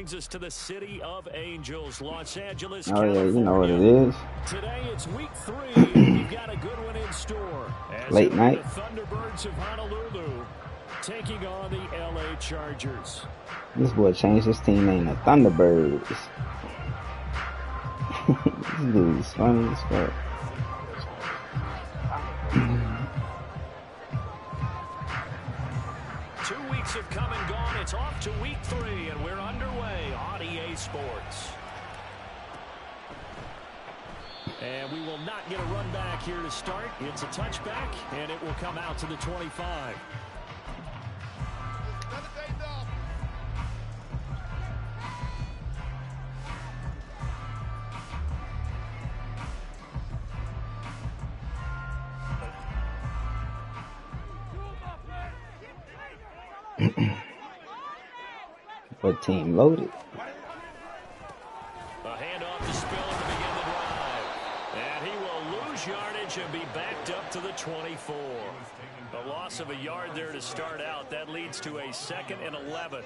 brings us to the city of Angels, Los Angeles, Oh, California. yeah, you know what it is. Today it's week 3, and we've got a good one in store. As Late night. The Thunderbirds of Honolulu taking on the LA Chargers. This boy changed his team name to Thunderbirds. This dude's funny as fuck. 2 weeks have come and gone. It's off to week 3, and we're underway on EA Sports. And we will not get a run back here to start. It's a touchback, and it will come out to the 25. What team loaded? A handoff to Spiller to begin the drive. And he will lose yardage and be backed up to the 24. A loss of a yard there to start out. That leads to a 2nd and 11.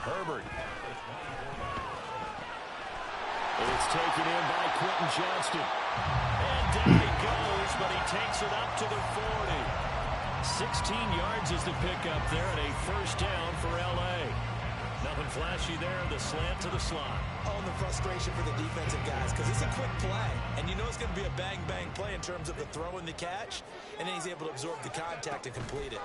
Herbert. It's taken in by Quentin Johnston. And down he goes, but he takes it up to the 40. 16 yards is the pickup there, and a first down for L.A. Nothing flashy there, the slant to the slot. Oh, and the frustration for the defensive guys, because it's a quick play, and you know it's going to be a bang-bang play in terms of the throw and the catch, and then he's able to absorb the contact and complete it.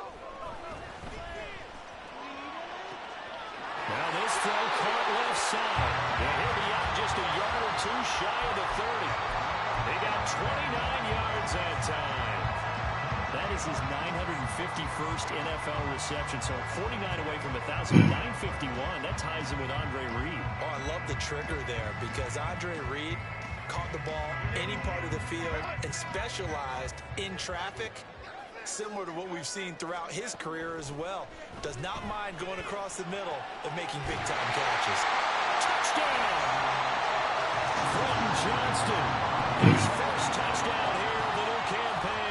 Now this throw caught left side. And he'll be out just a yard or two shy of the 30. They got 29 yards that time. That is his 951st NFL reception. So 49 away from 1,000, 951. That ties him with Andre Reed. Oh, I love the trigger there because Andre Reed caught the ball any part of the field and specialized in traffic, similar to what we've seen throughout his career as well. Does not mind going across the middle and making big-time catches. Touchdown! Quentin Johnston. His first touchdown here of the new campaign.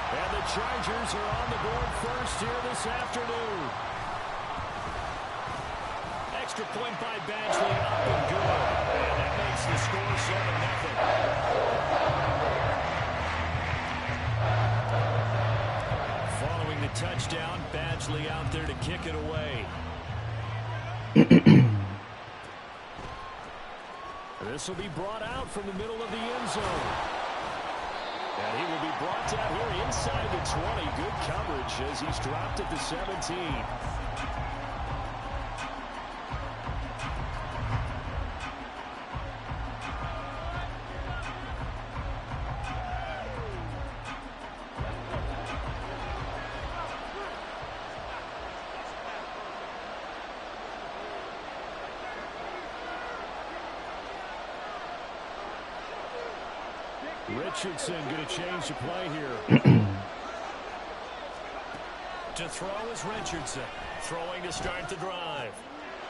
And the Chargers are on the board first here this afternoon. Extra point by Badgley, up and good. And that makes the score 7-0. Following the touchdown, Badgley out there to kick it away. This will be brought out from the middle of the end zone. And he will be brought down here inside the 20. Good coverage as he's dropped at the 17. Richardson going to change the play here. To throw is Richardson. Throwing to start the drive.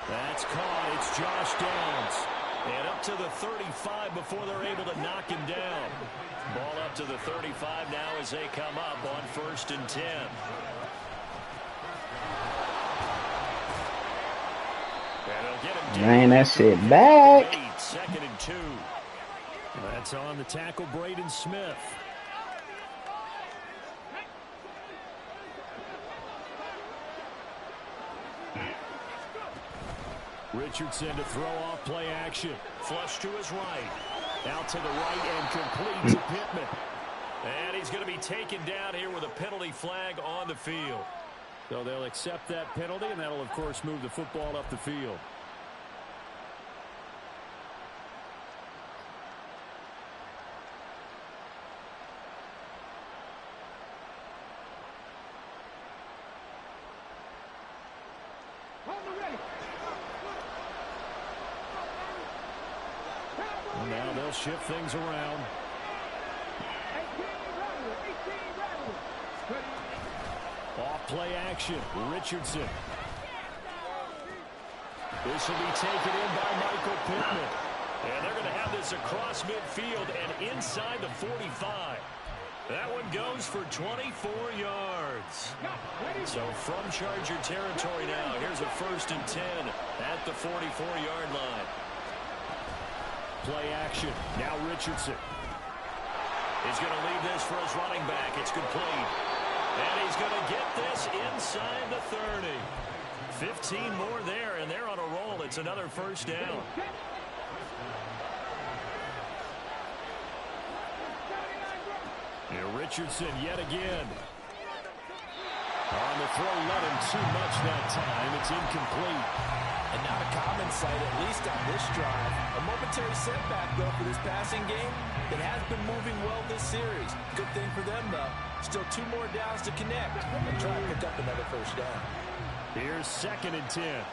That's caught. It's Josh Downs. And up to the 35 before they're able to knock him down. Ball up to the 35 now as they come up on 1st and 10. And they'll get him down. Man, that shit back. 2nd and 2. That's on the tackle, Braden Smith. Richardson to throw off play action. Flush to his right. Out to the right and complete to Pittman. And he's going to be taken down here with a penalty flag on the field. So they'll accept that penalty, and that'll, of course, move the football up the field. Now they'll shift things around. Off play action. Richardson. This will be taken in by Michael Pittman. And they're going to have this across midfield and inside the 45. That one goes for 24 yards. So from Charger territory now, here's a 1st and 10 at the 44-yard line. Play action. Now Richardson. He's going to leave this for his running back. It's complete. And he's going to get this inside the 30. 15 more there, and they're on a roll. It's another 1st down. And Richardson yet again. On the throw, let him too much that time. It's incomplete. And not a common sight, at least on this drive. A momentary setback, though, for this passing game that has been moving well this series. Good thing for them, though. Still 2 more downs to connect and try to pick up another 1st down. Here's 2nd and 10.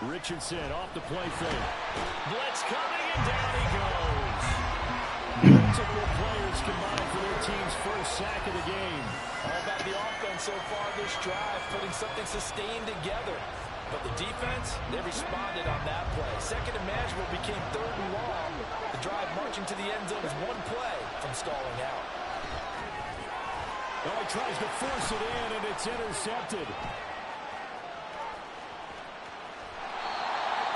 Richardson off the play fake. Blitz coming, and down he goes. Multiple players combined for their team's 1st sack of the game. All about the offense so far this drive, putting something sustained together. But the defense, they responded on that play. 2nd and manageable became 3rd and long. The drive marching to the end zone is 1 play from stalling out. Oh, he tries to force it in, and it's intercepted.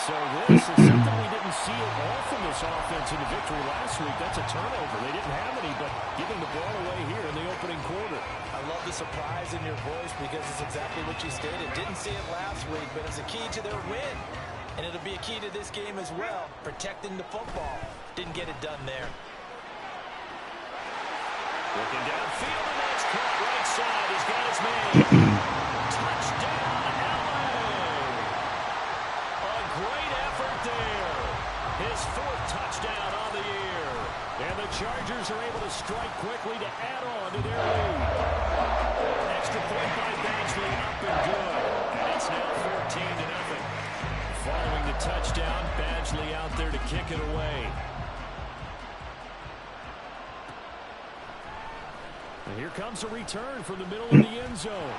So this is something we didn't see at all from this offense in the victory last week. That's a turnover. They didn't have any, but giving the ball away here in the opening quarter. I love the surprise in your voice because it's exactly what you stated. Didn't see it last week, but it's a key to their win. And it'll be a key to this game as well, protecting the football. Didn't get it done there. Looking downfield, and that's caught right side. He's got his man. Touchdown, LA! A great effort there. His 4th touchdown on the year. And the Chargers are able to strike quickly to add on to their lead. Extra point by Badgley, up and good. And it's now 14-0. Following the touchdown, Badgley out there to kick it away. And here comes a return from the middle of the end zone.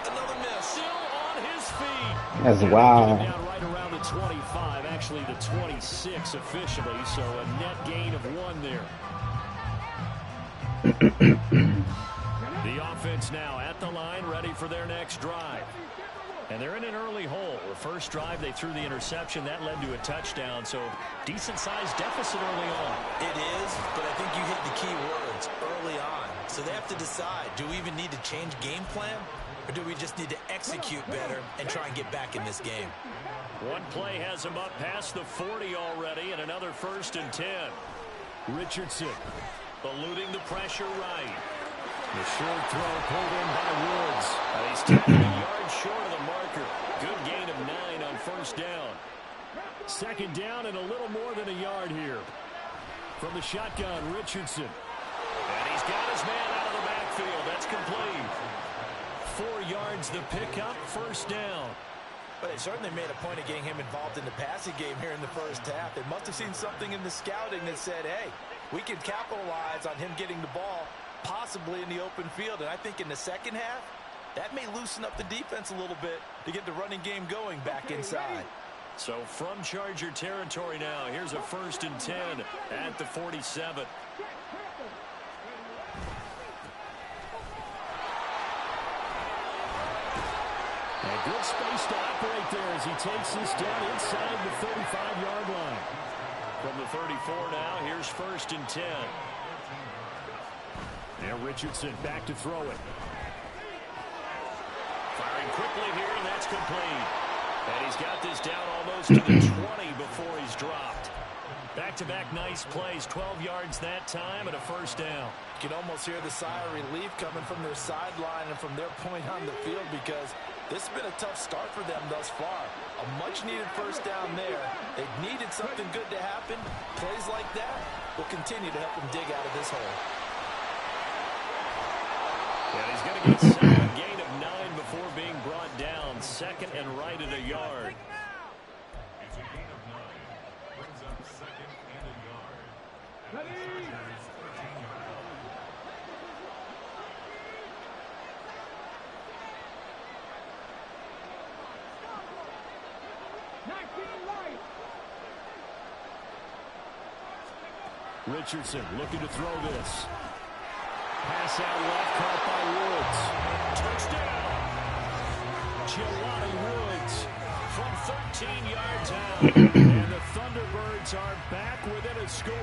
Another miss. Still on his feet. That's wild. Down right around the 25, actually the 26 officially, so a net gain of 1 there. The offense now at the line, ready for their next drive. And they're in an early hole. The first drive, they threw the interception. That led to a touchdown, so decent-sized deficit early on. It is, but I think you hit the key words, early on. So they have to decide, do we even need to change game plan, or do we just need to execute better and try and get back in this game? One play has him up past the 40 already, and another 1st and 10. Richardson eluding the pressure right. The short throw pulled in by Woods. He's taken a yard short of the marker. Good gain of 9 on 1st down. 2nd down and a little more than a yard here. From the shotgun, Richardson. And he's got his man out of the backfield. That's complete. 4 yards the pickup, 1st down. But they certainly made a point of getting him involved in the passing game here in the 1st half. They must have seen something in the scouting that said, hey, we can capitalize on him getting the ball possibly in the open field. And I think in the 2nd half, that may loosen up the defense a little bit to get the running game going back inside. So from Charger territory now, here's a 1st and 10 at the 47. And good space to operate there as he takes this down inside the 35-yard line. From the 34 now, here's 1st and 10. And Richardson back to throw it. Firing quickly here, and that's complete. And he's got this down almost to the 20 before he's dropped. Back-to-back nice plays, 12 yards that time, and a 1st down. You can almost hear the sigh of relief coming from their sideline and from their point on the field because this has been a tough start for them thus far. A much-needed 1st down there. They've needed something good to happen. Plays like that will continue to help them dig out of this hole. And he's going to get a solid gain of 9 before being brought down. 2nd and right at a yard. It's a gain of 9. Brings up 2nd and a yard. Richardson looking to throw this. Pass out left, caught by Woods. Touchdown! Jelani Woods from 13 yards out. And the Thunderbirds are back within a score.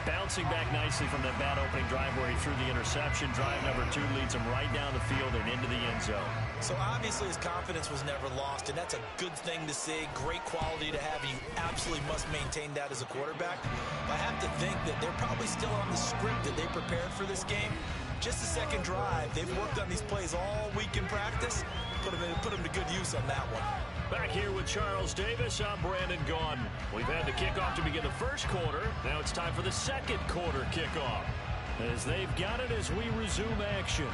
Bouncing back nicely from that bad opening drive where he threw the interception. Drive number 2 leads him right down the field and into the end zone. So obviously his confidence was never lost, and that's a good thing to see. Great quality to have. You absolutely must maintain that as a quarterback. But I have to think that they're probably still on the script that they prepared for this game. Just the second drive. They've worked on these plays all week in practice. Put them to good use on that one. Back here with Charles Davis, I'm Brandon Gaudin. We've had the kickoff to begin the first quarter. Now it's time for the second quarter kickoff, as they've got it as we resume action.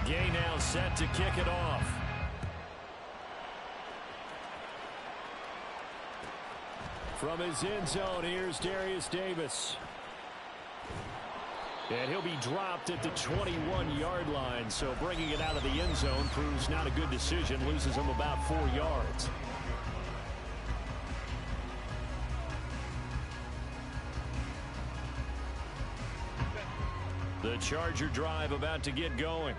Gay now set to kick it off. From his end zone, here's Darius Davis. And he'll be dropped at the 21-yard line, so bringing it out of the end zone proves not a good decision. Loses him about 4 yards. The Charger drive about to get going.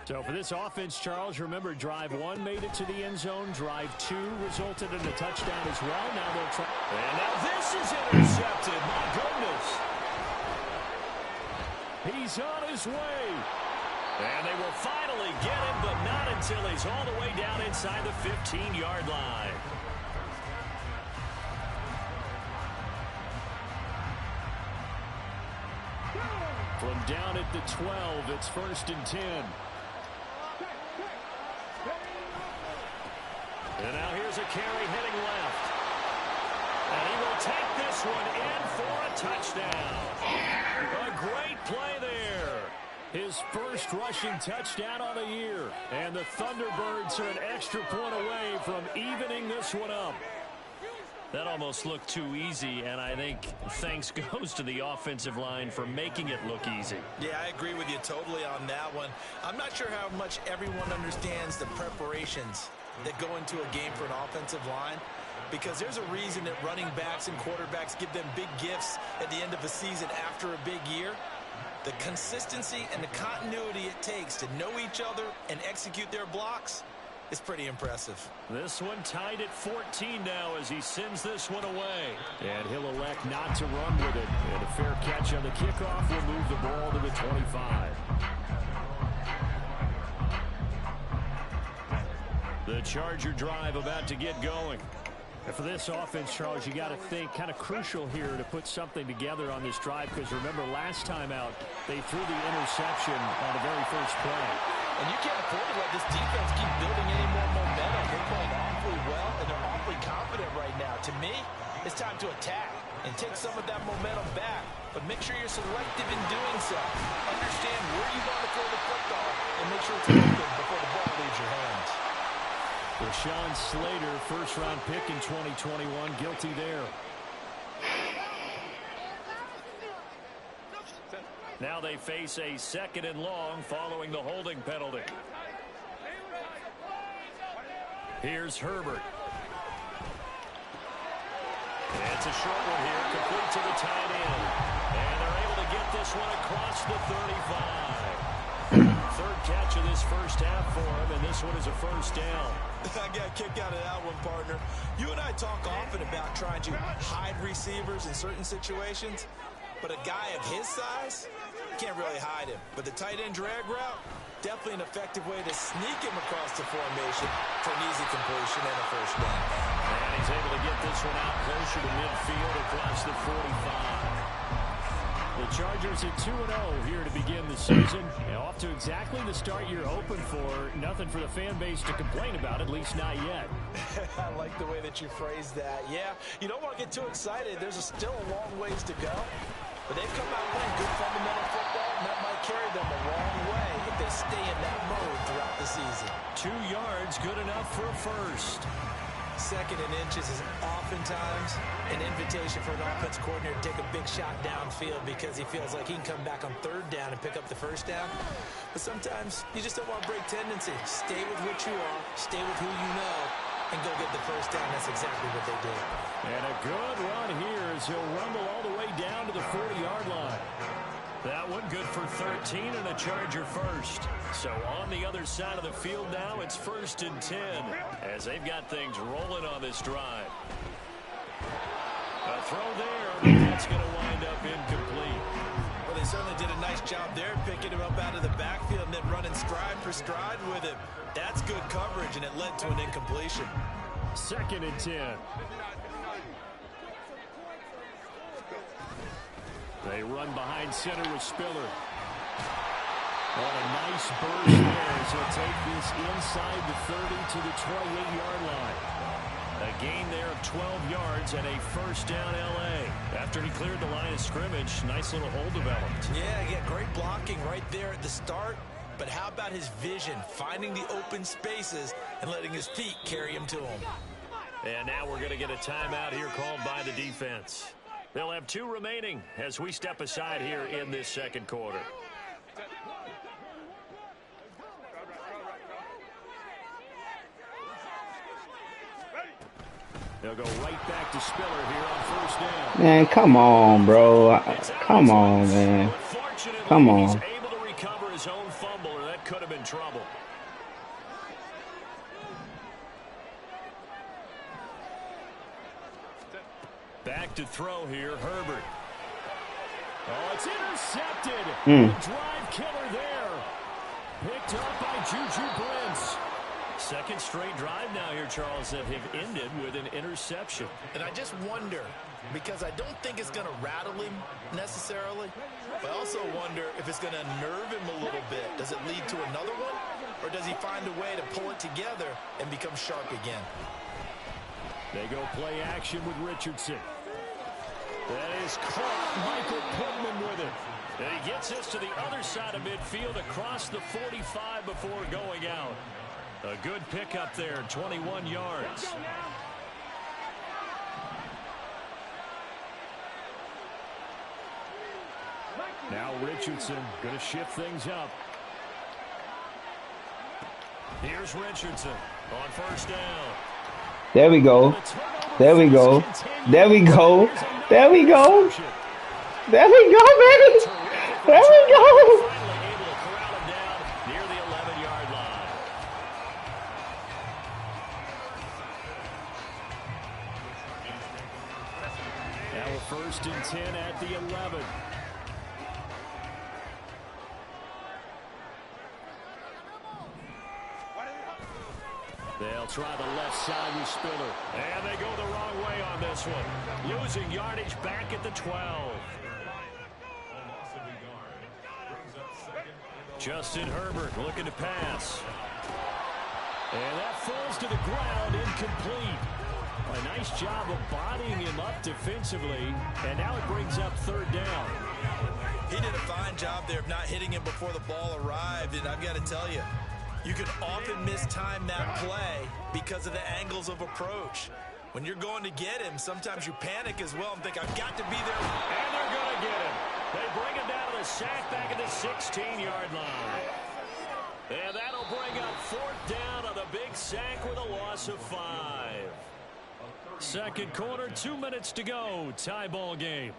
So for this offense, Charles, remember drive 1 made it to the end zone. Drive 2 resulted in a touchdown as well. Now they'll try. And now this is intercepted. My goodness. He's on his way. And they will finally get him, but not until he's all the way down inside the 15-yard line. From down at the 12, it's 1st and 10. And now here's a carry heading left. And he will take this one in for a touchdown. A great play there. His first rushing touchdown on the year. And the Thunderbirds are an extra point away from evening this one up. That almost looked too easy, and I think thanks goes to the offensive line for making it look easy. Yeah, I agree with you totally on that one. I'm not sure how much everyone understands the preparations that go into a game for an offensive line, because there's a reason that running backs and quarterbacks give them big gifts at the end of a season after a big year. The consistency and the continuity it takes to know each other and execute their blocks is pretty impressive. This one tied at 14 now as he sends this one away. And he'll elect not to run with it. And a fair catch on the kickoff will move the ball to the 25. The Charger drive about to get going. And for this offense, Charles, you got to think kind of crucial here to put something together on this drive, because remember last time out they threw the interception on the very first play. And you can't afford to let this defense keep building any more momentum. They're playing awfully well, and they're awfully confident right now. To me, it's time to attack and take some of that momentum back. But make sure you're selective in doing so. Understand where you want to throw the football and make sure it's open before the ball leaves your hands. Rashawn Slater, first-round pick in 2021, guilty there. Now they face a 2nd and long following the holding penalty. Here's Herbert. It's a short one here, complete to the tight end. And they're able to get this one across the 35. 3rd catch of this first half for him, and this one is a first down. I got a kick out of that one, partner. You and I talk often about trying to hide receivers in certain situations, but a guy of his size, can't really hide him. But the tight end drag route, definitely an effective way to sneak him across the formation for an easy completion and a first down. And he's able to get this one out closer to midfield across the 45. The Chargers at 2-0 here to begin the season. Off to exactly the start you're hoping for. Nothing for the fan base to complain about, at least not yet. I like the way that you phrased that. Yeah, you don't want to get too excited. There's still a long ways to go. But they've come out playing good fundamental football, and that might carry them a long way if they stay in that mode throughout the season. 2 yards, good enough for a first. second and inches is oftentimes an invitation for an offense coordinator to take a big shot downfield because he feels like he can come back on third down and pick up the first down. But sometimes you just don't want to break tendency. Stay with what you are, stay with who you know, and go get the first down. That's exactly what they did. And a good run here as he'll rumble all the way down to the 40-yard line. That one good for 13 and a Charger first. So on the other side of the field now, it's 1st and 10 as they've got things rolling on this drive. A throw there, but that's going to wind up incomplete. Well, they certainly did a nice job there picking him up out of the backfield and then running stride for stride with him. That's good coverage, and it led to an incompletion. 2nd and 10. They run behind center with Spiller. What a nice burst there as he'll take this inside the 30 to the 28-yard line. A gain there of 12 yards and a first down L.A. After he cleared the line of scrimmage, nice little hole developed. Yeah, great blocking right there at the start. But how about his vision, finding the open spaces and letting his feet carry him to him? And now we're going to get a timeout here called by the defense. They'll have 2 remaining as we step aside here in this second quarter. They'll go right back to Spiller here on first down. Man, come on, bro. Come on, man. Come on. He's able to recover his own fumble, or that could have been trouble. Back to throw here, Herbert. Oh, it's intercepted. Drive killer there. Picked up by Juju Brents. Second straight drive now here, Charles, that have ended with an interception. And I just wonder, because I don't think it's going to rattle him necessarily, but I also wonder if it's going to nerve him a little bit. Does it lead to another one, or does he find a way to pull it together and become sharp again? They go play action with Richardson. That is caught. Michael Pittman with it. And he gets us to the other side of midfield across the 45 before going out. A good pickup there, 21 yards. Now Richardson going to shift things up. Here's Richardson on first down. There we go. There we go. There we go. There we go. There we go, baby. There we go. Finally able to corral him down near the 11-yard line. Now a 1st and 10 at the 11. They'll try the left side with Spiller. And they go the wrong way on this one. Losing yardage back at the 12. Justin Herbert looking to pass. And that falls to the ground, incomplete. A nice job of bodying him up defensively. And now it brings up 3rd down. He did a fine job there of not hitting him before the ball arrived. And I've got to tell you, you can often mistime that play because of the angles of approach. When you're going to get him, sometimes you panic as well and think, I've got to be there. And they're going to get him. They bring him down to the sack back at the 16-yard line. And that'll bring up 4th down on the big sack with a loss of 5. Second quarter, 2 minutes to go. Tie ball game.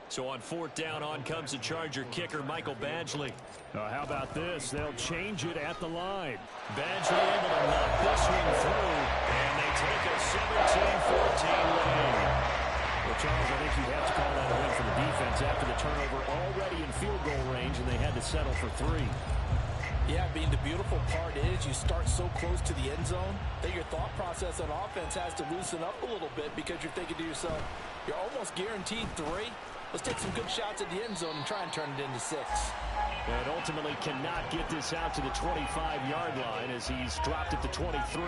So on 4th down, on comes the Charger kicker, Michael Badgley. How about this? They'll change it at the line. Badgley able to knock this one through, and they take a 17-14 lead. Well, Charles, I think you have to call that a win for the defense after the turnover already in field goal range, and they had to settle for 3. Yeah, being the beautiful part is you start so close to the end zone that your thought process on offense has to loosen up a little bit because you're thinking to yourself, you're almost guaranteed 3. Let's take some good shots at the end zone and try and turn it into 6. And ultimately cannot get this out to the 25-yard line as he's dropped at the 23.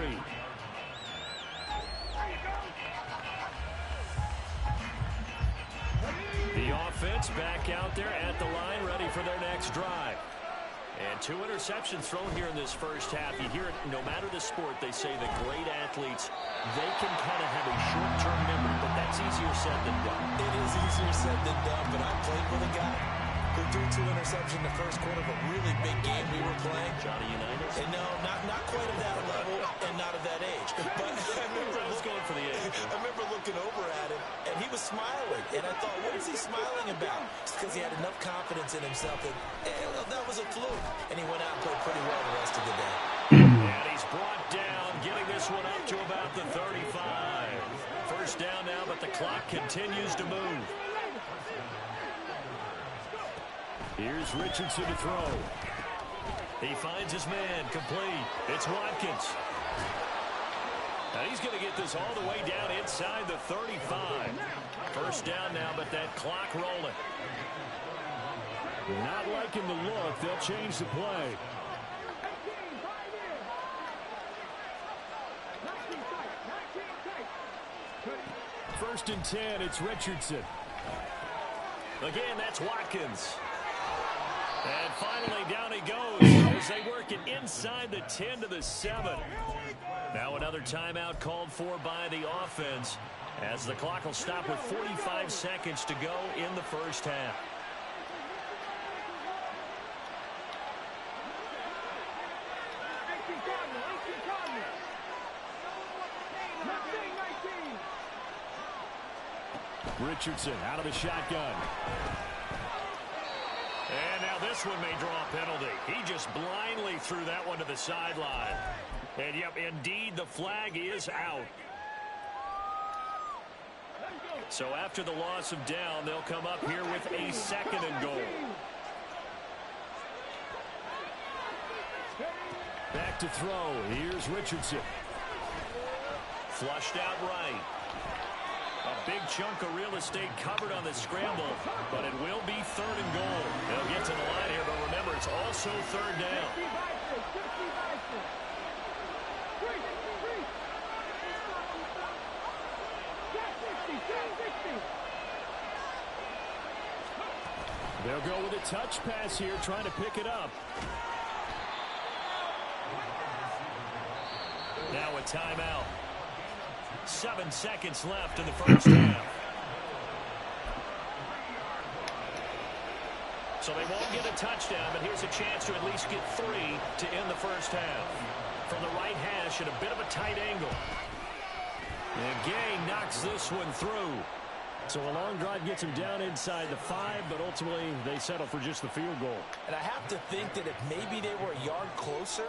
The offense back out there at the line, ready for their next drive. And 2 interceptions thrown here in this first half. You hear it, no matter the sport, they say that great athletes, they can kind of have a short-term memory, but that's easier said than done. It is easier said than done, but I played with a guy who threw 2 interceptions in the first quarter of a really big game we were playing. Johnny Unitas? And no, not quite of that level and not of that age. But I was going for the age. I remember looking over at him, and he was smiling. And I thought, what is he smiling about? It's because he had enough confidence in himself that, well, that was a fluke. And he went out and played pretty well the rest of the day. And he's brought down, getting this one up to about the 35. First down now, but the clock continues to move. Here's Richardson to throw. He finds his man, complete. It's Watkins. Now he's going to get this all the way down inside the 35. First down now, but that clock rolling. Not liking the look. They'll change the play. First and 10, it's Richardson. Again, that's Watkins. And finally, down he goes as they work it inside the 10 to the 7. Now another timeout called for by the offense as the clock will stop with 45 seconds to go in the first half. Richardson out of the shotgun. And now this one may draw a penalty. He just blindly threw that one to the sideline. And, yep, indeed, the flag is out. So after the loss of down, they'll come up here with a 2nd and goal. Back to throw. Here's Richardson. Flushed out right. A big chunk of real estate covered on the scramble, but it will be 3rd and goal. They'll get to the line here, but remember, it's also 3rd down. They'll go with a touch pass here, trying to pick it up. Now a timeout. 7 seconds left in the first half. So they won't get a touchdown, but here's a chance to at least get 3 to end the first half. From the right hash at a bit of a tight angle. And Gay knocks this one through. So a long drive gets him down inside the 5, but ultimately they settle for just the field goal. And I have to think that if maybe they were a yard closer,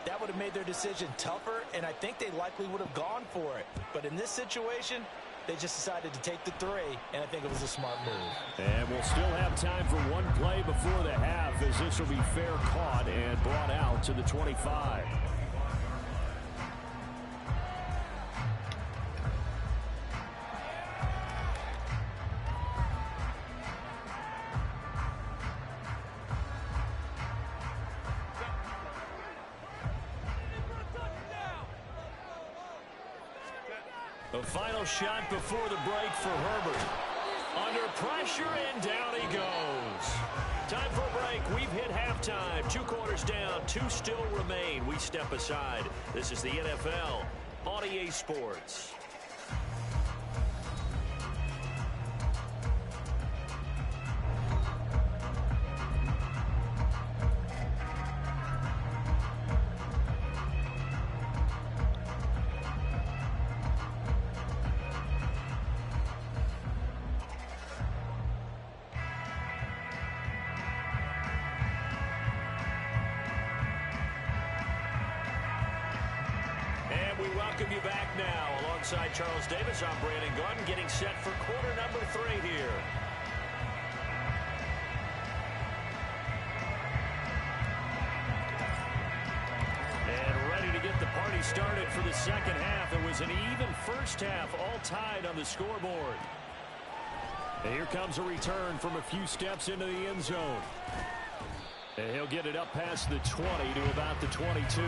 that would have made their decision tougher, and I think they likely would have gone for it. But in this situation, they just decided to take the 3, and I think it was a smart move. And we'll still have time for one play before the half, as this will be fair caught and brought out to the 25. The final shot before the break for Herbert. Under pressure, and down he goes. Time for a break. We've hit halftime. 2 quarters down, 2 still remain. We step aside. This is the NFL on EA Sports. Welcome you back now. Alongside Charles Davis, I'm Brandon Garden, getting set for quarter number 3 here. And ready to get the party started for the second half. It was an even first half, all tied on the scoreboard. And here comes a return from a few steps into the end zone. And he'll get it up past the 20 to about the 22.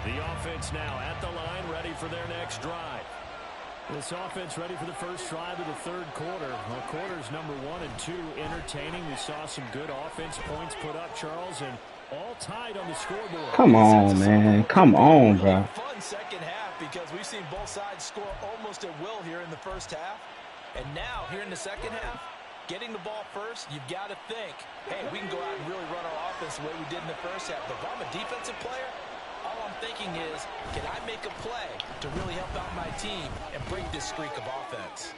The offense now at the line, ready for their next drive. This offense ready for the first drive of the third quarter. Well, quarters number 1 and 2 entertaining. We saw some good offense points put up, Charles, and all tied on the scoreboard. Come on, man. Come on, bro. Fun second half because we've seen both sides score almost at will here in the first half. And now, here in the second half, getting the ball first, you've got to think, hey, we can go out and really run our offense the way we did in the first half. But if I'm a defensive player, all I'm thinking is, can I make a play to really help out my team and break this streak of offense?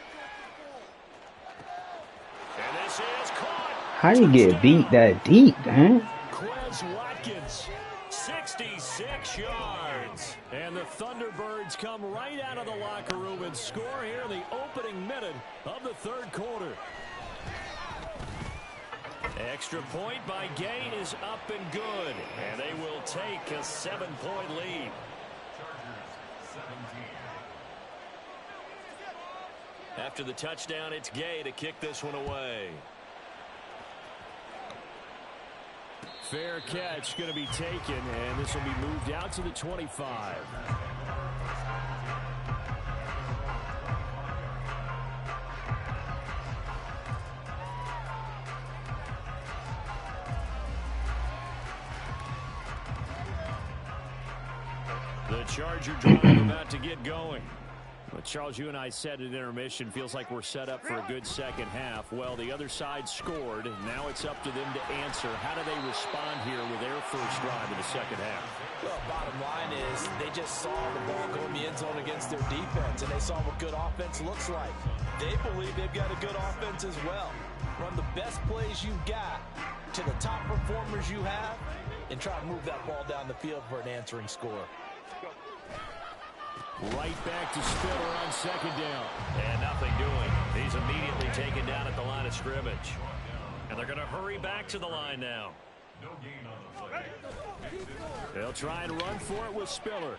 And this is caught. How you get beat that deep, man? Quez Watkins, 66 yards. And the Thunderbirds come right out of the locker room and score here in the opening minute of the third quarter. Extra point by Gay is up and good. And they will take a 7-point lead. After the touchdown, it's Gay to kick this one away. Fair catch going to be taken, and this will be moved out to the 25. The Charger drive about to get going. But Charles, you and I said at intermission, feels like we're set up for a good second half. Well, the other side scored. Now it's up to them to answer. How do they respond here with their first drive in the second half? Well, bottom line is they just saw the ball go in the end zone against their defense, and they saw what good offense looks like. They believe they've got a good offense as well. Run the best plays you've got to the top performers you have, and try to move that ball down the field for an answering score. Right back to Spiller on second down. And nothing doing. He's immediately taken down at the line of scrimmage. And they're going to hurry back to the line now. They'll try and run for it with Spiller.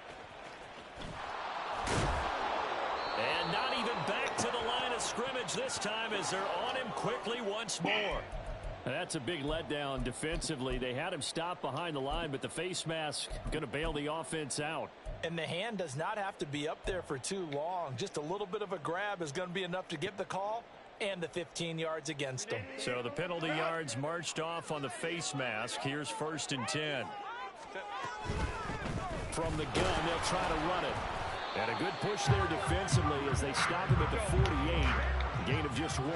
And not even back to the line of scrimmage this time as they're on him quickly once more. That's a big letdown defensively. They had him stop behind the line, but the face mask going to bail the offense out. And the hand does not have to be up there for too long. Just a little bit of a grab is going to be enough to get the call and the 15 yards against them. So the penalty yards marched off on the face mask. Here's 1st and 10. From the gun, they'll try to run it. And a good push there defensively as they stop him at the 48. A gain of just 1.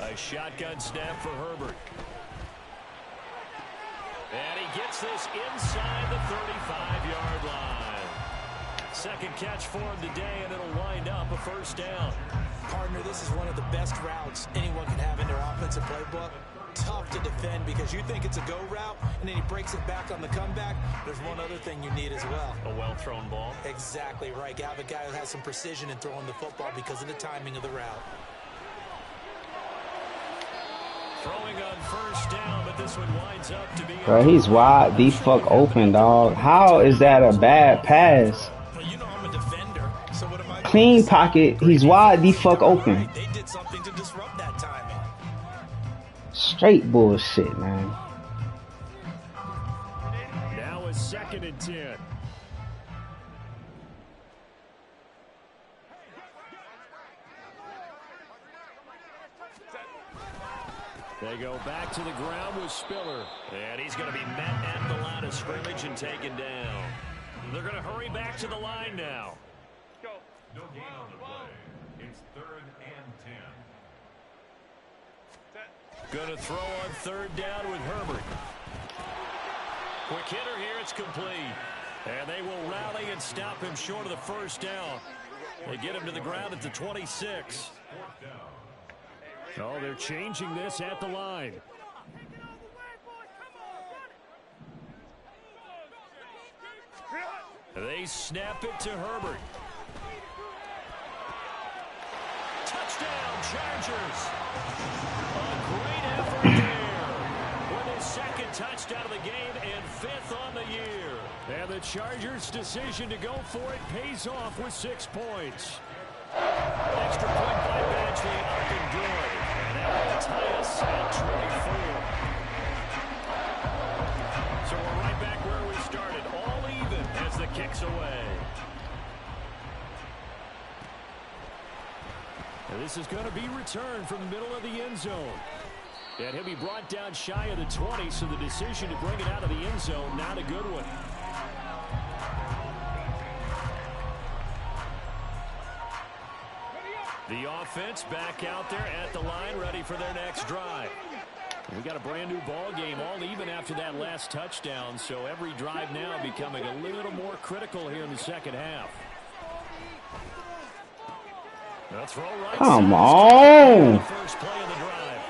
A shotgun snap for Herbert. And he gets this inside the 35-yard line. Second catch for him today, and it'll wind up a first down. Partner, this is one of the best routes anyone can have in their offensive playbook. Tough to defend because you think it's a go route, and then he breaks it back on the comeback. There's one other thing you need as well. A well-thrown ball. Exactly right. Have a guy who has some precision in throwing the football because of the timing of the route. Throwing on first down, but this one winds up to be... Bro, he's wide the fuck open, dog. How is that a bad pass? Well, you know I'm a defender, so what am I... Clean pocket. He's wide the fuck open. They did something to disrupt that timing. Straight bullshit, man. Now a 2nd and 10. They go back to the ground with Spiller. And he's going to be met at the line of scrimmage and taken down. They're going to hurry back to the line now. No gain on the play. It's 3rd and 10. Going to throw on 3rd down with Herbert. Quick hitter here. It's complete. And they will rally and stop him short of the first down. They get him to the ground at the 26. Oh, they're changing this at the line. They snap it to Herbert. Touchdown, Chargers. A great effort there. With his 2nd touchdown of the game and 5th on the year. And the Chargers' decision to go for it pays off with 6 points. Extra point by Badgley, up and good. And that will tie us at 24. pass is going to be returned from the middle of the end zone. And he'll be brought down shy of the 20, so the decision to bring it out of the end zone, not a good one. The offense back out there at the line, ready for their next drive. We got a brand new ball game, all even after that last touchdown, so every drive now becoming a little more critical here in the second half. Come on. First play of the drive.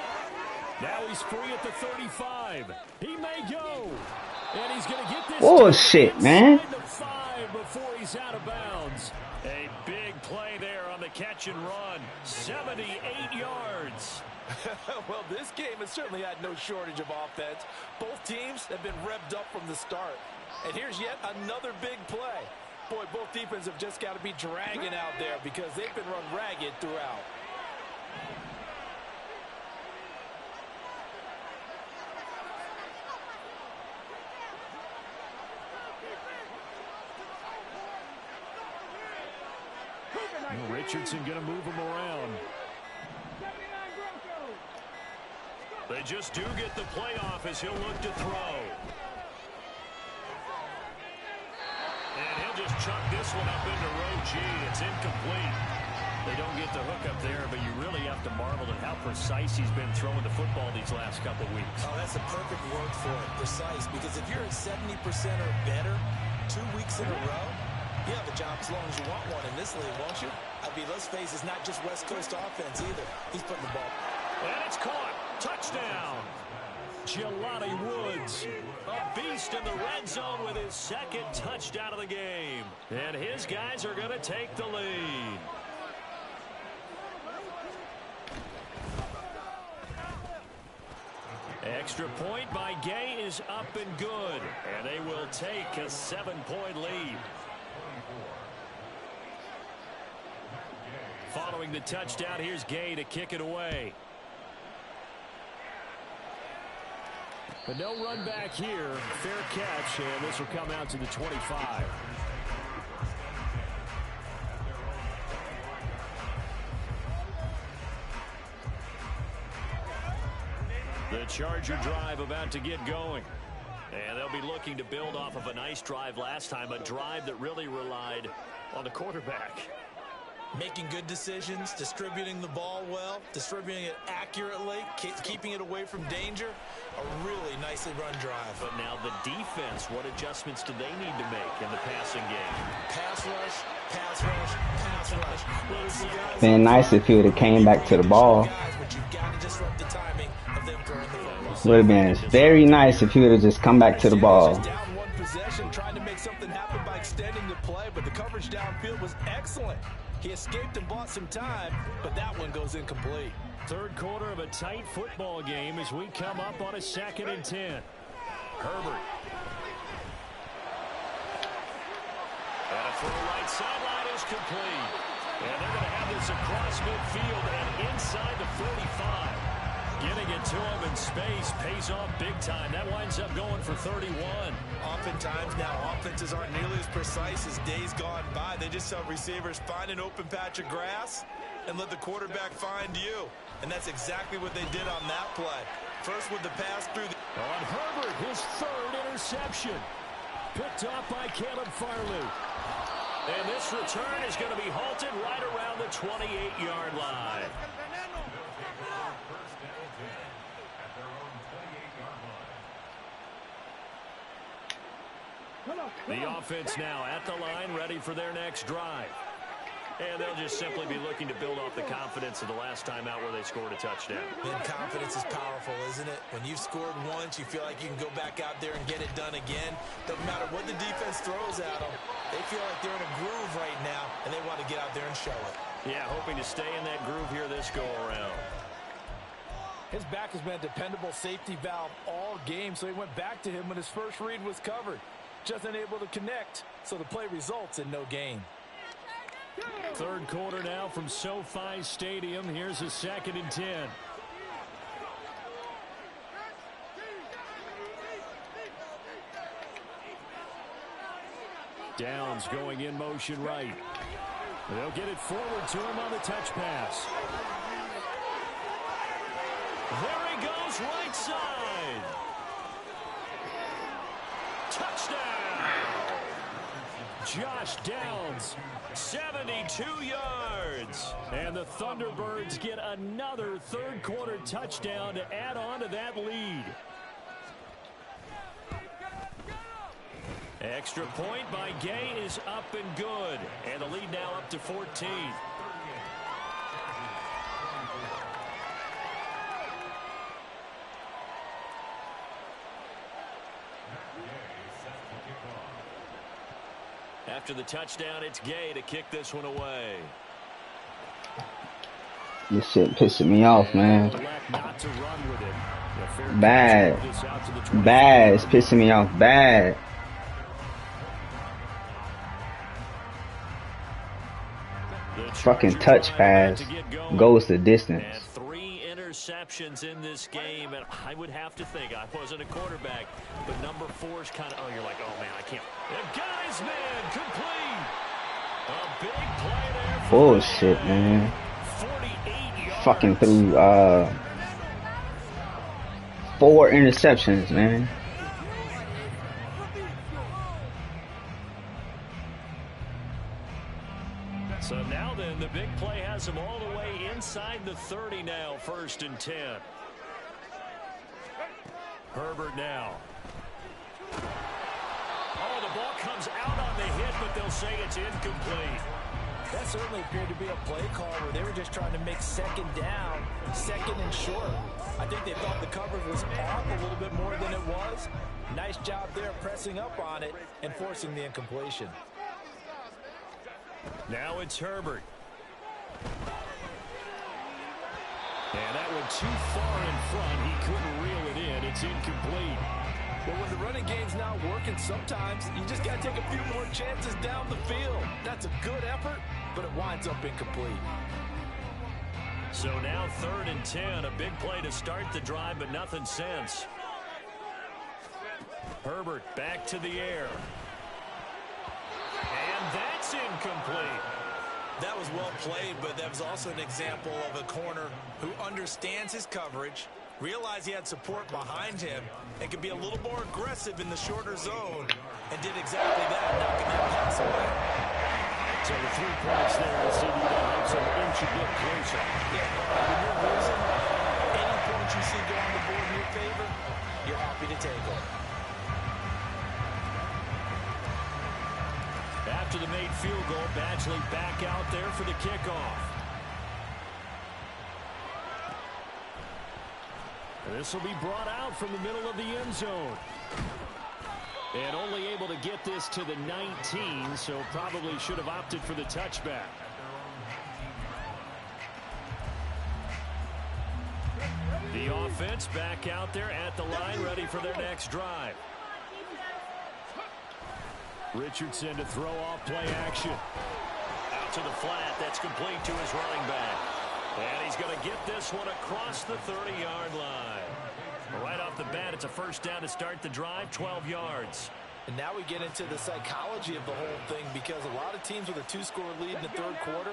Now he's free at the 35. He may go. And he's going to get this bullshit, man. The 5 before he's out of bounds. A big play there on the catch and run. 78 yards. Well, this game has certainly had no shortage of offense. Both teams have been revved up from the start. And here's yet another big play. Boy, both defenses have just got to be dragging out there because they've been run ragged throughout. Richardson going to move him around. They just do get the playoff as he'll look to throw. And he'll just chuck this one up into row G. It's incomplete. They don't get the hook up there, but you really have to marvel at how precise he's been throwing the football these last couple weeks. Oh, that's a perfect word for it, precise. Because if you're at 70% or better 2 weeks in a row, you have a job as long as you want one in this league, won't you? I mean, let's face it, it's not just West Coast offense either. He's putting the ball. And it's caught. Touchdown. Jelani Woods, a beast in the red zone with his second touchdown of the game. And his guys are going to take the lead. Extra point by Gay is up and good. And they will take a 7-point lead. Following the touchdown, here's Gay to kick it away. But no run back here. Fair catch, and this will come out to the 25. The Charger drive about to get going. And they'll be looking to build off of a nice drive last time, a drive that really relied on the quarterback. Making good decisions, distributing the ball well, distributing it accurately, keeping it away from danger. A really nicely run drive. But now the defense, what adjustments do they need to make in the passing game? Pass rush, pass rush, pass rush. Been nice if he would have came back to the ball. Would have been very nice if he would have just come back to the ball. Down one possession, trying to make something happen by extending the play, but the coverage downfield was excellent. He escaped and bought some time, but that one goes incomplete. Third quarter of a tight football game as we come up on a 2nd and 10. Herbert. And a throw right sideline is complete. And they're going to have this across midfield and inside the 45. Getting it to him in space pays off big time. That winds up going for 31. Oftentimes now offenses aren't nearly as precise as days gone by. They just have receivers find an open patch of grass and let the quarterback find you. And that's exactly what they did on that play. First with the pass through the... On Herbert, his 3rd interception. Picked off by Caleb Farley. And this return is going to be halted right around the 28-yard line. The offense now at the line, ready for their next drive. And they'll just simply be looking to build off the confidence of the last time out where they scored a touchdown. And confidence is powerful, isn't it? When you've scored once, you feel like you can go back out there and get it done again. Doesn't matter what the defense throws at them. They feel like they're in a groove right now, and they want to get out there and show it. Yeah, hoping to stay in that groove here this go-around. His back has been a dependable safety valve all game, so he went back to him when his first read was covered. Just unable to connect, so the play results in no gain. Third quarter now from SoFi Stadium. Here's a 2nd and 10. Downs going in motion right. They'll get it forward to him on the touch pass. There he goes, right side. Touchdown. Josh Downs, 72 yards. And the Thunderbirds get another third-quarter touchdown to add on to that lead. Extra point by Gay is up and good. And the lead now up to 14. After the touchdown, it's Gay to kick this one away. This shit pissing me off, man. Bad. Bad. It's pissing me off. Bad. Fucking touch pass goes the distance. And 3 interceptions in this game, and I would have to think, I wasn't a quarterback, but number 4 is kind of, oh, you're like, oh man, I can't. The guy's man complete. A big play there. Bullshit, man. 48 yards. Fucking threw 4 interceptions, man. So now then, the big play has him all the way inside the 30 now, 1st and 10. Herbert now. Oh, the ball comes out on the hit, but they'll say it's incomplete. That certainly appeared to be a play call where they were just trying to make second down, second and short. I think they thought the coverage was off a little bit more than it was. Nice job there pressing up on it and forcing the incompletion. Now it's Herbert. And that went too far in front. He couldn't reel it in. It's incomplete. Well, when the running game's not working, sometimes you just got to take a few more chances down the field. That's a good effort, but it winds up incomplete. So now 3rd and 10. A big play to start the drive, but nothing since. Herbert back to the air. And that's incomplete. That was well played, but that was also an example of a corner who understands his coverage, realized he had support behind him, and could be a little more aggressive in the shorter zone, and did exactly that, knocking that pass away. So the 3 points there, the CD that helps him inch a bit closer. Yeah, when you're losing, any points you see go on the board in your favor, you're happy to take them. After the made field goal, Badgley back out there for the kickoff. This will be brought out from the middle of the end zone. And only able to get this to the 19, so probably should have opted for the touchback. The offense back out there at the line, ready for their next drive. Richardson to throw off play action. Out to the flat. That's complete to his running back. And he's going to get this one across the 30-yard line. Right off the bat, it's a first down to start the drive, 12 yards. And now we get into the psychology of the whole thing, because a lot of teams with a 2-score lead in the 3rd quarter,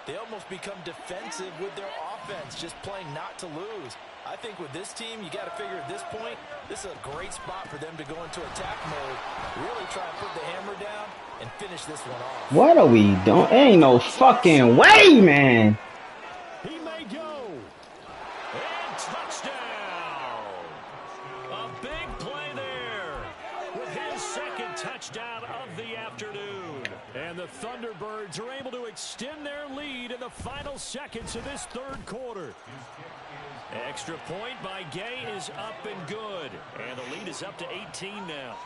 they almost become defensive with their offense, just playing not to lose. I think with this team, you got to figure at this point, this is a great spot for them to go into attack mode, really try and put the hammer down and finish this one off. What are we doing? Ain't no fucking way, man. He may go. And touchdown. A big play there with his 2nd touchdown of the afternoon. And the Thunderbirds are able to extend their lead in the final seconds of this 3rd quarter. Extra point by Gay is up and good. And the lead is up to 18 now.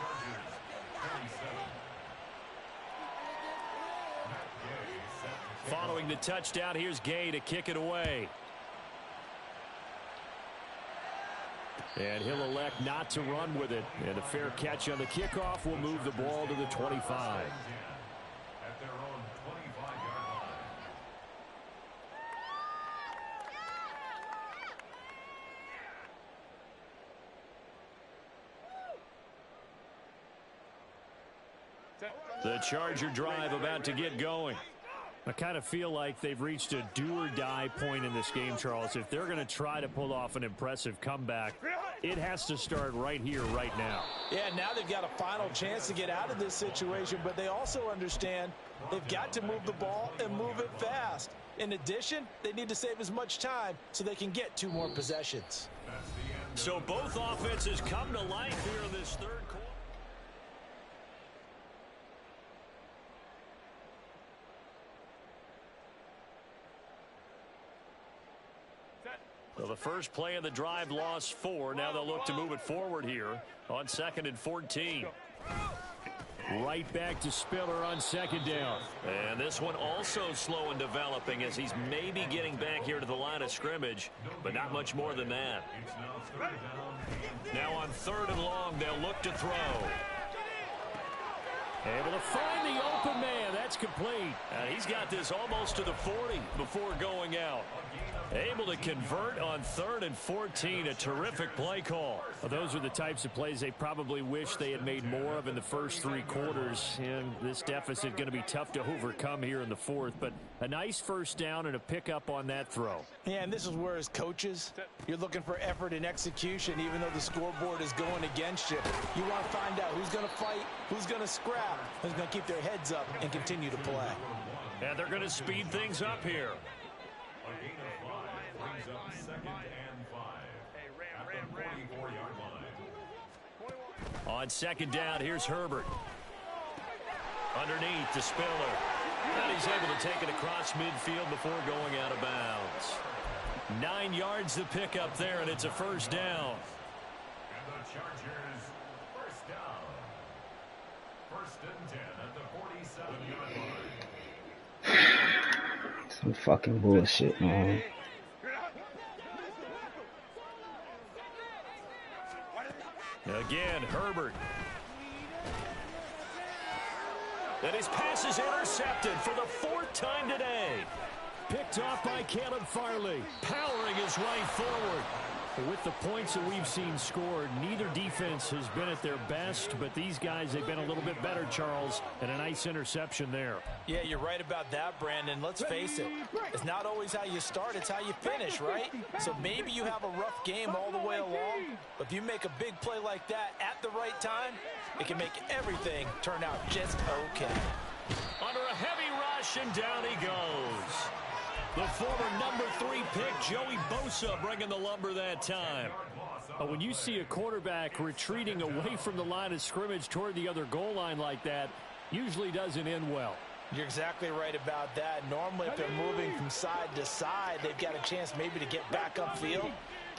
Following the touchdown, here's Gay to kick it away. And he'll elect not to run with it. And a fair catch on the kickoff will move the ball to the 25. At their own 25-yard line. The Charger drive about to get going. I kind of feel like they've reached a do-or-die point in this game, Charles. If they're going to try to pull off an impressive comeback, it has to start right here, right now. Yeah, now they've got a final chance to get out of this situation, but they also understand they've got to move the ball and move it fast. In addition, they need to save as much time so they can get 2 more possessions. So both offenses come to life here in this third quarter. Well, the first play of the drive lost 4. Now they'll look to move it forward here on 2nd and 14. Right back to Spiller on 2nd down. And this one also slow in developing as he's maybe getting back here to the line of scrimmage, but not much more than that. Now on 3rd and long, they'll look to throw. Able to find the open man. That's complete. He's got this almost to the 40 before going out. Able to convert on 3rd and 14. A terrific play call. Well, those are the types of plays they probably wish they had made more of in the first 3 quarters. And this deficit going to be tough to overcome here in the 4th. But a nice first down and a pickup on that throw. Yeah, and this is where as coaches, you're looking for effort and execution even though the scoreboard is going against you. You want to find out who's going to fight, who's going to scrap, who's going to keep their heads up and continue to play. And they're going to speed things up here. A gain of 5 brings up 2nd and 5 at the 44-yard line. On 2nd down, here's Herbert. Underneath to Spiller. And he's able to take it across midfield before going out of bounds. 9 yards to pick up there, and it's a first down. And the Chargers, first down. 1st and 10 at the 47-yard line. Some fucking bullshit, man. Again, Herbert. And his pass is intercepted for the 4th time today. Picked off by Caleb Farley. Powering his way forward. With the points that we've seen scored, neither defense has been at their best, but these guys, they've been a little bit better, Charles, and a nice interception there. Yeah, you're right about that, Brandon. Let's face it. It's not always how you start, it's how you finish, right? So maybe you have a rough game all the way along, but if you make a big play like that at the right time, it can make everything turn out just okay. Under a heavy rush, and down he goes. The former number 3 pick, Joey Bosa, bringing the lumber that time. When you see a quarterback retreating away from the line of scrimmage toward the other goal line like that, usually doesn't end well. You're exactly right about that. Normally, if they're moving from side to side, they've got a chance maybe to get back upfield.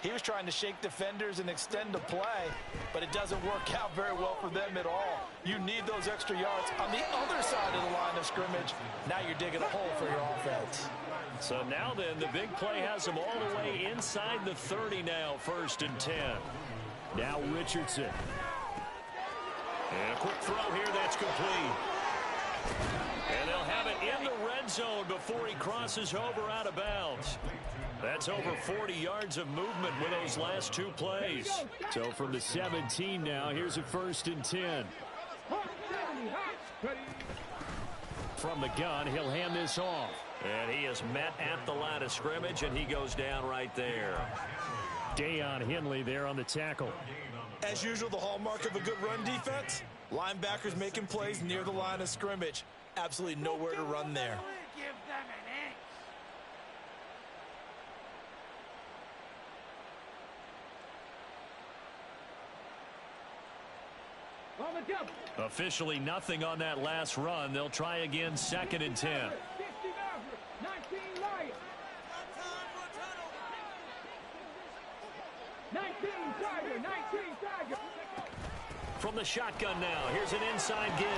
He was trying to shake defenders and extend the play, but it doesn't work out very well for them at all. You need those extra yards on the other side of the line of scrimmage. Now you're digging a hole for your offense. So now then, the big play has them all the way inside the 30 now, 1st and 10. Now Richardson. And a quick throw here, that's complete. And they'll have it in the red zone before he crosses over out of bounds. That's over 40 yards of movement with those last 2 plays. So from the 17 now, here's a 1st and 10. From the gun, he'll hand this off. And he is met at the line of scrimmage, and he goes down right there. Dayon Henley there on the tackle. As usual, the hallmark of a good run defense, linebackers making plays near the line of scrimmage. Absolutely nowhere to run there. Officially nothing on that last run. They'll try again, 2nd and 10. From the shotgun now, here's an inside give.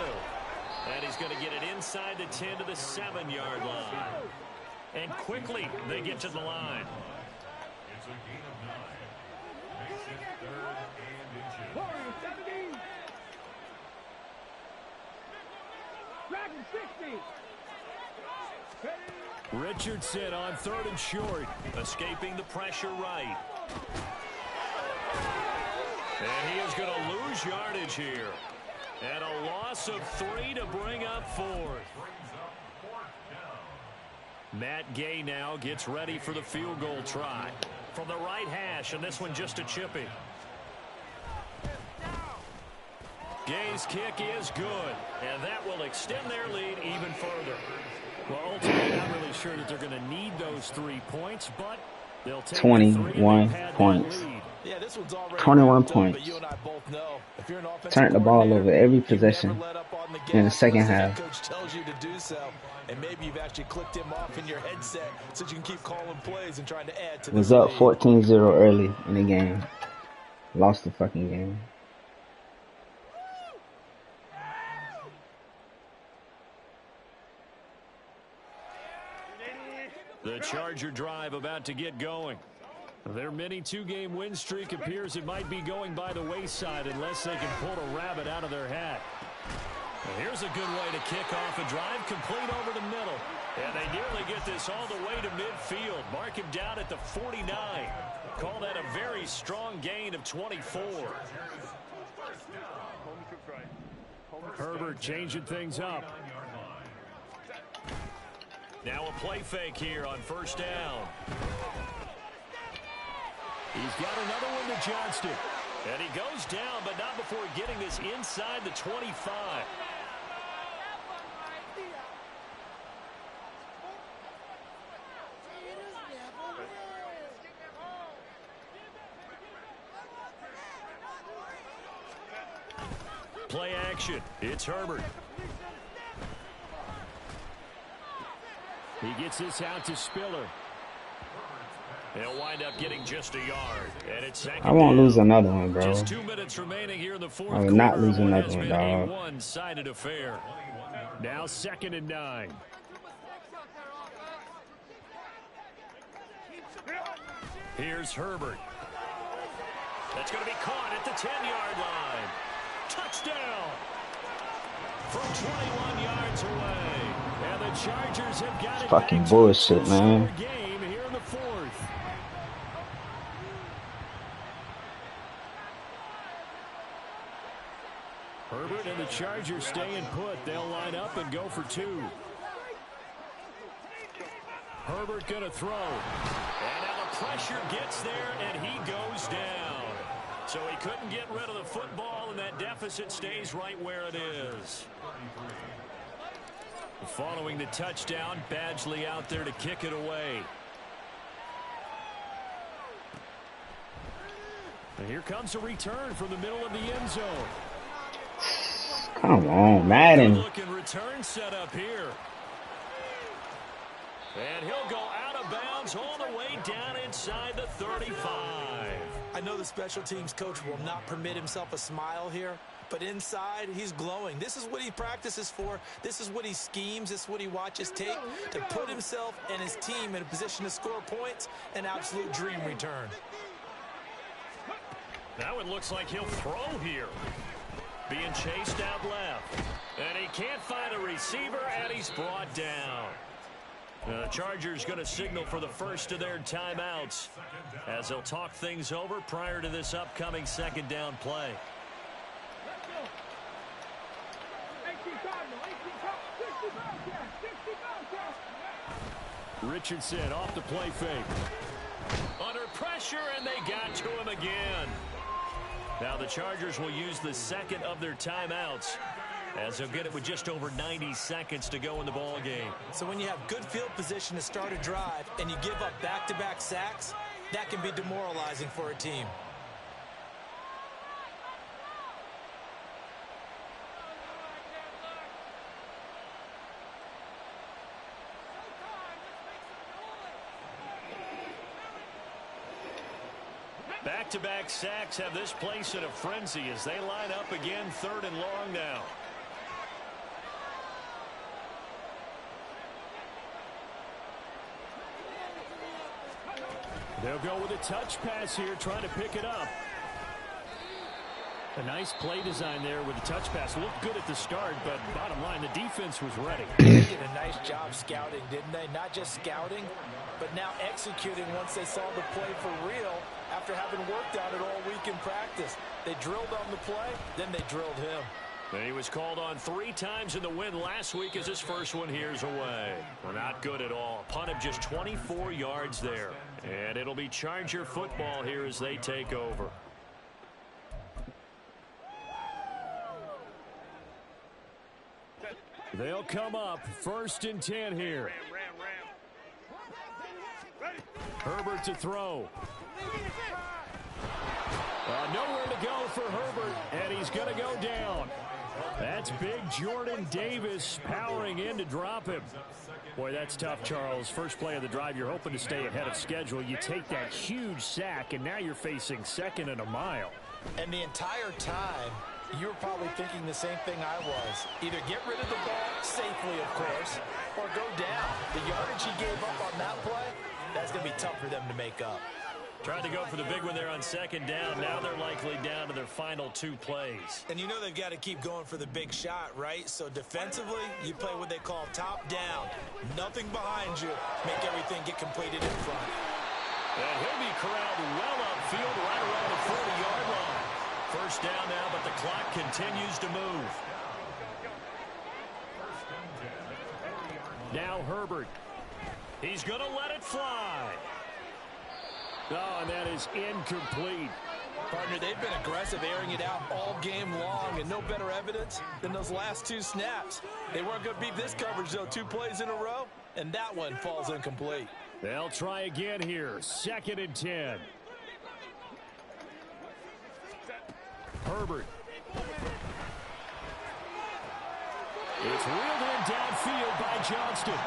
And he's going to get it inside the 10 to the 7-yard line. And quickly, they get to the line. It's a gain of 9. Makes it 3rd and inches. Richardson on 3rd and short. Escaping the pressure right. And he is going to lose yardage here. And a loss of 3 to bring up 4th. Brings up 4th down. Matt Gay now gets ready for the field goal try. From the right hash, and this one just a chippy. Gay's kick is good, and that will extend their lead even further. Well, ultimately, not really sure that they're going to need those 3 points, but they'll take 21 points. Yeah, this one's already 21 but points. you and I both know if you're an offensive Turned the ball over every you possession never let up on the gas in the second unless half. The head coach tells you to do so, and maybe you've actually clicked him off in your headset so you can keep calling plays and trying to add to the Was up lead. 14-0 early in the game. Lost the fucking game. The Charger drive about to get going. Their mini 2-game win streak appears it might be going by the wayside unless they can pull a rabbit out of their hat. Here's a good way to kick off a drive, complete over the middle. And they nearly get this all the way to midfield. Mark him down at the 49. Call that a very strong gain of 24. Herbert changing things up. Now a play fake here on first down. He's got another one to Johnston. And he goes down, but not before getting this inside the 25. Play action. It's Herbert. He gets this out to Spiller. He'll wind up getting just a yard. And it's second I won't down. lose another one, bro. Just 2 minutes remaining here in the fourth I will quarter. not lose another Has one, been dog. a one-sided affair. Now 2nd and 9. Here's Herbert. That's going to be caught at the 10-yard line. Touchdown! From 21 yards away. And the Chargers have got it Fucking back bullshit, to man. a game here in the fourth. Herbert and the Chargers staying put. They'll line up and go for 2. Herbert going to throw. And now the pressure gets there, and he goes down. So he couldn't get rid of the football, and that deficit stays right where it is. Following the touchdown, Badgley out there to kick it away. And here comes a return from the middle of the end zone. Come on, Madden. Good-looking return set up here. And he'll go out of bounds all the way down inside the 35. I know the special teams coach will not permit himself a smile here, but inside, he's glowing. This is what he practices for. This is what he schemes. This is what he watches tape to put himself and his team in a position to score points. An absolute dream return. Now it looks like he'll throw here. Being chased out left. And he can't find a receiver, and he's brought down. The Chargers going to signal for the first of their timeouts as they'll talk things over prior to this upcoming second down play. Richardson off the play fake. Under pressure, and they got to him again. Now the Chargers will use the second of their timeouts as they'll get it with just over 90 seconds to go in the ball game. So when you have good field position to start a drive and you give up back-to-back sacks, that can be demoralizing for a team. Back-to-back sacks have this place in a frenzy as they line up again, 3rd and long now. They'll go with a touch pass here, trying to pick it up. A nice play design there with the touch pass. Looked good at the start, but bottom line, the defense was ready. They did a nice job scouting, didn't they? Not just scouting, but now executing once they saw the play for real after having worked on it all week in practice. They drilled on the play, then they drilled him. And he was called on 3 times in the win last week as his first one here's away. Well, not good at all. Punt of just 24 yards there. And it'll be Charger football here as they take over. They'll come up 1st and 10 here. Herbert to throw. Nowhere to go for Herbert, and he's going to go down. That's big Jordan Davis powering in to drop him. Boy, that's tough, Charles. First play of the drive, you're hoping to stay ahead of schedule. You take that huge sack, and now you're facing 2nd and a mile. And the entire time, you were probably thinking the same thing I was. Either get rid of the ball safely, of course, or go down. The yardage he gave up on that play, that's going to be tough for them to make up. Tried to go for the big one there on 2nd down. Now they're likely down to their final 2 plays. And you know they've got to keep going for the big shot, right? So defensively, you play what they call top down. Nothing behind you. Make everything get completed in front. And he'll be corralled well upfield right around the 40-yard line. First down now, but the clock continues to move. Now Herbert. He's going to let it fly. Oh, and that is incomplete. Partner, they've been aggressive, airing it out all game long, and no better evidence than those last 2 snaps. They weren't going to beat this coverage, though, 2 plays in a row, and that one falls incomplete. They'll try again here, 2nd and 10. Herbert. It's reeled in downfield by Johnston.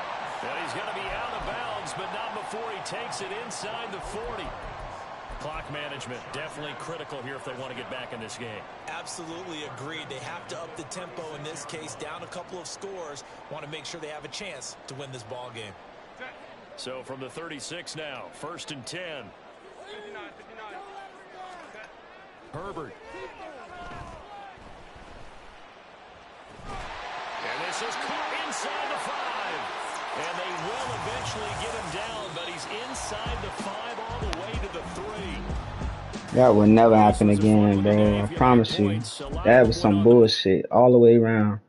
And he's going to be out of bounds, but not before he takes it inside the 40. Clock management definitely critical here if they want to get back in this game. Absolutely agreed. They have to up the tempo in this case, down a couple of scores. Want to make sure they have a chance to win this ball game. So from the 36 now, 1st and 10. Herbert. And this is caught inside the 5. And they will eventually get him down, but he's inside the 5 all the way to the 3. That would never happen again, bro. I promise you. That was some bullshit all the way around.